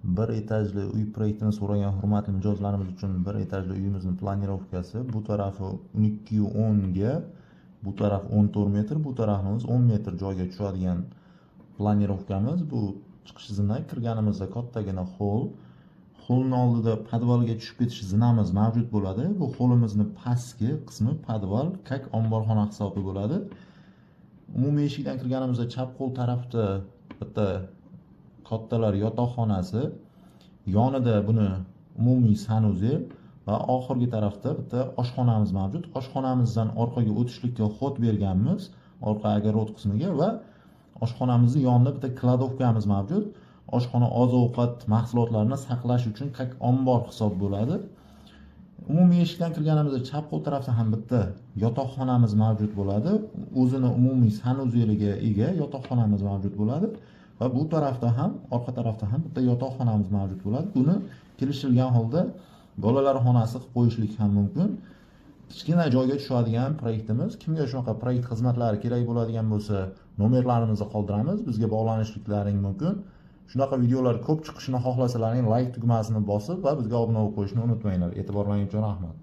Bir etajli uy proyektini so'ragan hurmatli mijozlarimiz uchun bir etajli uyimizni planirovkasi. Bu tarafi 12.10 ga, bu taraf 14 metr, bu tarafimiz 10 metr joyga tushadigan planirovkamiz. Bu chiqish zina. Kirganimizda kattagina hol. Holning oldida podvalga tushib ketish zinamiz mavjud bo'ladi. Bu holimizni pastki qismi podval, kak omborxona hisobi bo'ladi. Umumiy eshikdan kirganimizda chap qo'l tarafda bitta kattalar yotoqxonasi, yonida buni umumiy sanuzel va oxirgi tarafda bitta oshxonamiz mavjud. Oshxonamizdan orqaga o'tishlikka xod berganmiz, orqa огород qismiga, va oshxonamizning yonida bitta kladovkamiz mavjud. Oshxona oziq-ovqat mahsulotlarini saqlash uchun kak ombor hisob bo'ladi. Umumiy eshikdan kirganimizda chap qo'l tarafda ham bitta yotoqxonamiz mavjud bo'ladi. O'zini umumiy sanuzeliga ega yotoqxonamiz mavjud bo'ladi. Va bu tarafda ham, orqa tarafda ham bitta yotoqxonamiz mavjud bo'ladi. Buni kelishilgan holda bolalar xonasi qilib qo'yishlik ham mumkin. Kichkina joyga tushadigan proyektimiz. Kimga shunaqa proyekt xizmatlari kerak bo'ladigan bo'lsa, nomerlarimizni qoldiramiz, bizga bog'lanishliklaring mumkin. Shunaqa videolar ko'p chiqishini xohlasalaring like tugmasini bosib va bizga obuna bo'lib qo'yishni unutmanglar. E'tiborlaringiz uchun rahmat.